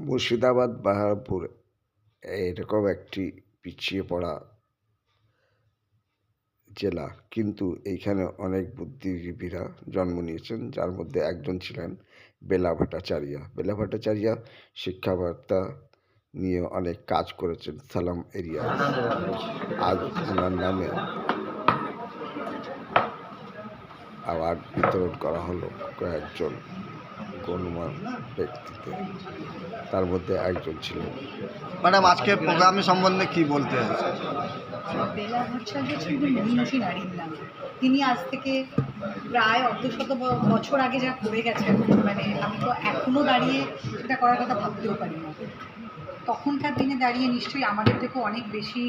মুর্শিদাবাদ বাহারপুর এরকম একটি পিছিয়ে পড়া জেলা, কিন্তু এইখানে অনেক বুদ্ধিজীবীরা জন্ম নিয়েছেন, যার মধ্যে একজন ছিলেন বেলা ভট্টাচার্য। বেলা ভট্টাচার্য শিক্ষাবার্তা নিয়ে অনেক কাজ করেছেন সালাম এরিয়ায়। আজ ওনার নামে অ্যাওয়ার্ড বিতরণ করা হলো কয়েকজন গণ্যমান্য ব্যক্তিতে, তার মধ্যে একজন ছিলেন। ম্যাডাম, আজকে প্রোগ্রামে সম্বন্ধে কি বলতে আছে? বেলা ভট্টাচার্য ছিলেন মীনাক্ষী নারীর নাম। তিনি আজ থেকে প্রায় অর্ধশত বছর আগে যা করে গেছেন, মানে আমি তো এখনও দাঁড়িয়ে সেটা করার কথা ভাবতেও পারি না। তখনকার দিনে দাঁড়িয়ে নিশ্চয়ই আমাদের থেকেও অনেক বেশি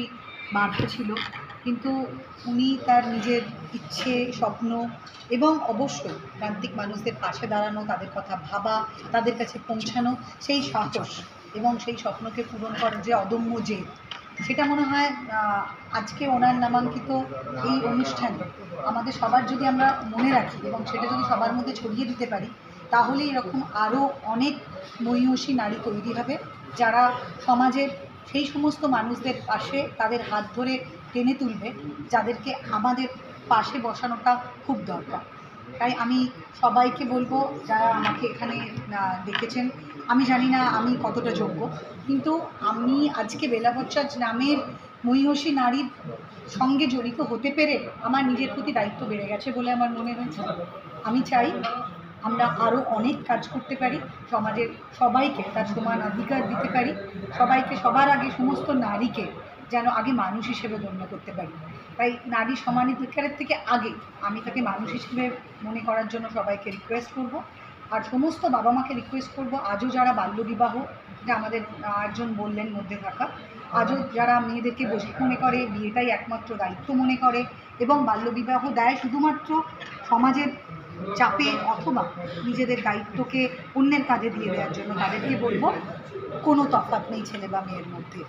বাধা ছিল, কিন্তু উনি তার নিজের ইচ্ছে, স্বপ্ন এবং অবশ্যই প্রান্তিক মানুষদের পাশে দাঁড়ানো, তাদের কথা ভাবা, তাদের কাছে পৌঁছানো, সেই সাহস এবং সেই স্বপ্নকে পূরণ করার যে অদম্য জেদ, সেটা মনে হয় আজকে ওনার নামাঙ্কিত এই অনুষ্ঠানে আমাদের সবার যদি আমরা মনে রাখি এবং সেটা যদি সবার মধ্যে ছড়িয়ে দিতে পারি, তাহলে এরকম আরও অনেক মহিয়সী নারী তৈরি হবে, যারা সমাজের সেই সমস্ত মানুষদের পাশে তাদের হাত ধরে টেনে তুলবে, যাদেরকে আমাদের পাশে বসানোটা খুব দরকার। তাই আমি সবাইকে বলবো, যারা আমাকে এখানে দেখেছেন, আমি জানি না আমি কতটা যোগ্য, কিন্তু আমি আজকে বেলা ভট্টাচার্য নামের মহিয়সী নারীর সঙ্গে জড়িত হতে পেরে আমার নিজের প্রতি দায়িত্ব বেড়ে গেছে বলে আমার মনে হয়েছে। আমি চাই আমরা আরও অনেক কাজ করতে পারি, সমাজের সবাইকে তার সমান অধিকার দিতে পারি, সবাইকে সবার আগে সমস্ত নারীকে যেন আগে মানুষ হিসেবে গণ্য করতে পারি। তাই নারী সমানাধিকারের থেকে আগে আমি তাকে মানুষ হিসেবে মনে করার জন্য সবাইকে রিকোয়েস্ট করব। আর সমস্ত বাবা মাকে রিকোয়েস্ট করব, আজও যারা বাল্যবিবাহ, যা আমাদের একজন বললেন মধ্যে থাকা, আজও যারা মেয়েদেরকে বোঝা মনে করে, বিয়েটাই একমাত্র দায়িত্ব মনে করে এবং বাল্যবিবাহ দেয় শুধুমাত্র সমাজের চাপে অথবা নিজেদের দায়িত্বকে অন্যের কাজে দিয়ে দেওয়ার জন্য, তাদেরকে বলবো কোনো তফাৎ নেই ছেলে বা মেয়ের মধ্যে।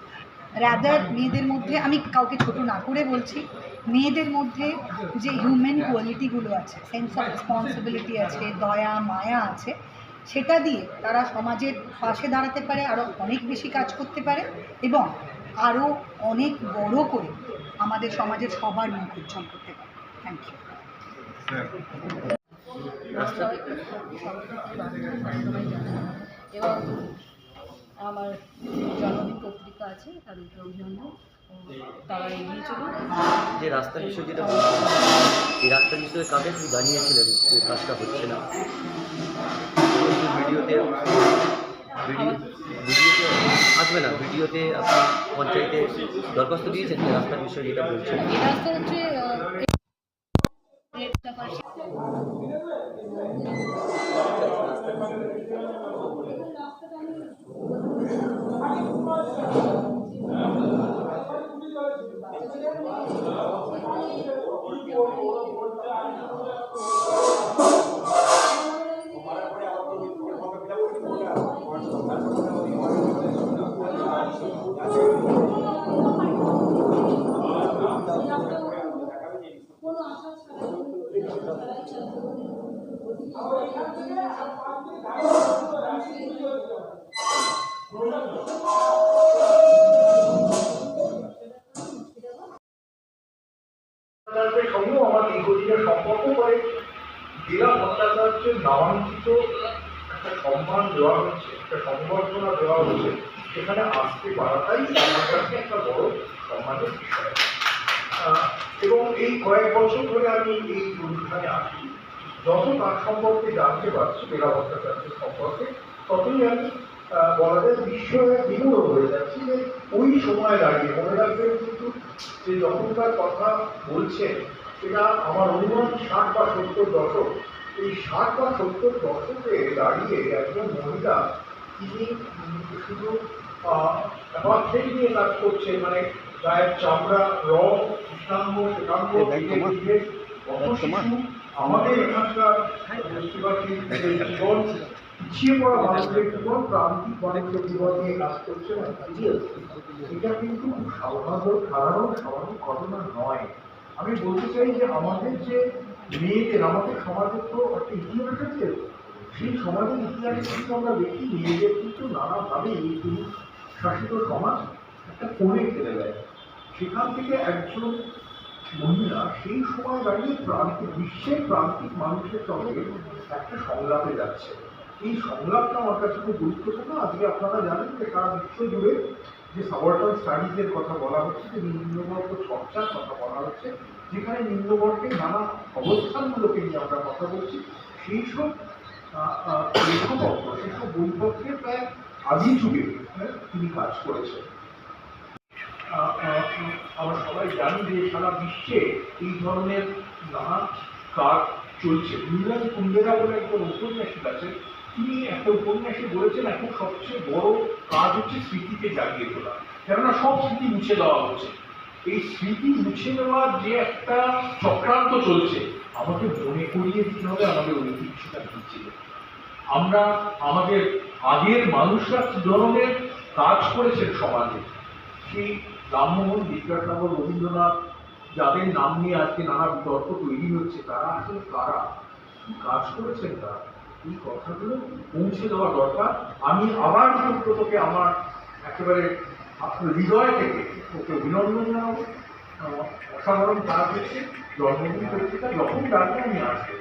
রাদার মেয়েদের মধ্যে, আমি কাউকে ছোট না করে বলছি, মেয়েদের মধ্যে যে হিউম্যান কোয়ালিটিগুলো আছে, সেন্স অফ রেসপন্সিবিলিটি আছে, দয়া মায়া আছে, সেটা দিয়ে তারা সমাজের পাশে দাঁড়াতে পারে, আরও অনেক বেশি কাজ করতে পারে এবং আরও অনেক বড় করে আমাদের সমাজের সবার মুখ উজ্জ্বল করতে পারে। Thank you. এবং আমার জন্মদিন পত্রিকা আছে, তাদেরকে অভিনন্দন, তারা এগিয়ে চলুন। যে রাস্তার বিষয় যেটা এই রাস্তার বিষয়ে কাকে শুধু জানিয়েছিলেন যে কাজটা হচ্ছে না, ভিডিওতে আসবে না, ভিডিওতে আপনি পঞ্চায়েতে দরখাস্ত দিয়েছেন যে রাস্তার বিষয়ে যেটা বলছেন। এই রাস্তা হচ্ছে সঙ্গেও আমার দীর্ঘদিনের সম্পর্ক করে বেলা ভট্টাচার্যের নামাঙ্কিত একটা সম্মান দেওয়া হচ্ছে, একটা সংবর্ধনা দেওয়া হচ্ছে, সেখানে আসতে পারাটাই আমার কাছে একটা বড় সম্মানের বিষয়। এবং এই কয়েক বছর ধরে আমি এই অনুষ্ঠানে আসি, যত তার সম্পর্কে জানতে পারছি, বেলা ভট্টাচার্যের সম্পর্কে, ততই আমি বলা যায় বিস্ময়ে বিমূঢ় হয়ে যাচ্ছি যে ওই সময় দাঁড়িয়ে, মনে রাখবেন কিন্তু যে যখনকার কথা বলছেন সেটা আমার অনুমান 60 বা 70 দশক। এই 60 বা 70 দশকে দাঁড়িয়ে একজন মহিলা, তিনি শুধু অ্যাপার্থেইড নিয়ে কাজ করছেন, মানে গায়ের চামড়া, রং, কৃষ্ণাঙ্গ, শ্বেতাঙ্গ, আমাদের এখানকার জীবন, পিছিয়ে পড়া মানুষের জীবন, প্রান্তিক মানুষের জীবন নিয়ে কাজ করছে না, এটা কিন্তু সাধারণ স্বাভাবিক ঘটনা নয়। আমি বলতে চাই যে আমাদের যে মেয়েদের, আমাদের সমাজের তো একটা ইতিহাস আছে, সেই সমাজের ইতিহাসে কিন্তু আমরা দেখি নিজেদের কিন্তু নানাভাবে এই পুরুষ শাসিত সমাজ একটা কোণে ফেলে দেয়। সেখান থেকে একজন মহিলা সেই সময় দাঁড়িয়ে প্রান্তিক বিশ্বের প্রান্তিক মানুষের সঙ্গে একটা সংলাপে যাচ্ছে। এই সংলাপটা আমার কাছে খুব গুরুত্বপূর্ণ। আজকে আপনারা জানেন যে সারা বিশ্ব জুড়ে যে সাবঅর্ডান স্টাডিজের কথা বলা হচ্ছে, যে নিম্নবর্গ চর্চার কথা বলা হচ্ছে, যেখানে নিম্নবর্গের নানা অবস্থানগুলোকে নিয়ে আমরা কথা বলছি, সেই সব লেখপত্র, সেসব বইপত্রে প্রায় আদি যুগে তিনি কাজ করেছেন। আমরা সবাই জানি যে সারা বিশ্বে এই ধরনের নানা কাজ চলছে। নীলাজ কুন্দেরা বলে একজন উপন্যাসিক আছেন, তিনি একটা উপন্যাসে বলেছেন এখন সবচেয়ে বড় কাজ হচ্ছে স্মৃতিকে জাগিয়ে তোলা, কেননা সব স্মৃতি মুছে দেওয়া হচ্ছে। এই স্মৃতি মুছে দেওয়ার যে একটা চক্রান্ত চলছে, আমাকে মনে করিয়ে দিতে হবে আমাদের ঐতিহ্যটা কী ছিল। আমরা আমাদের আগের মানুষরা কী ধরনের কাজ করেছেন সমাজে, সেই রামমোহন, বিদ্যাসাগর, রবীন্দ্রনাথ, যাদের নাম নিয়ে আজকে নানা বিতর্ক তৈরি হচ্ছে, তারা আসলে কারা, কি কাজ করেছেন তারা, এই কথাগুলো পৌঁছে দেওয়া দরকার। আমি আবার তোকে আমার একেবারে হৃদয় থেকে ওকে অভিনন্দন জানাবো। অসাধারণ কাজ হচ্ছে, জন্মদিন পত্রিকা যখন ডাকবে আমি আসবো।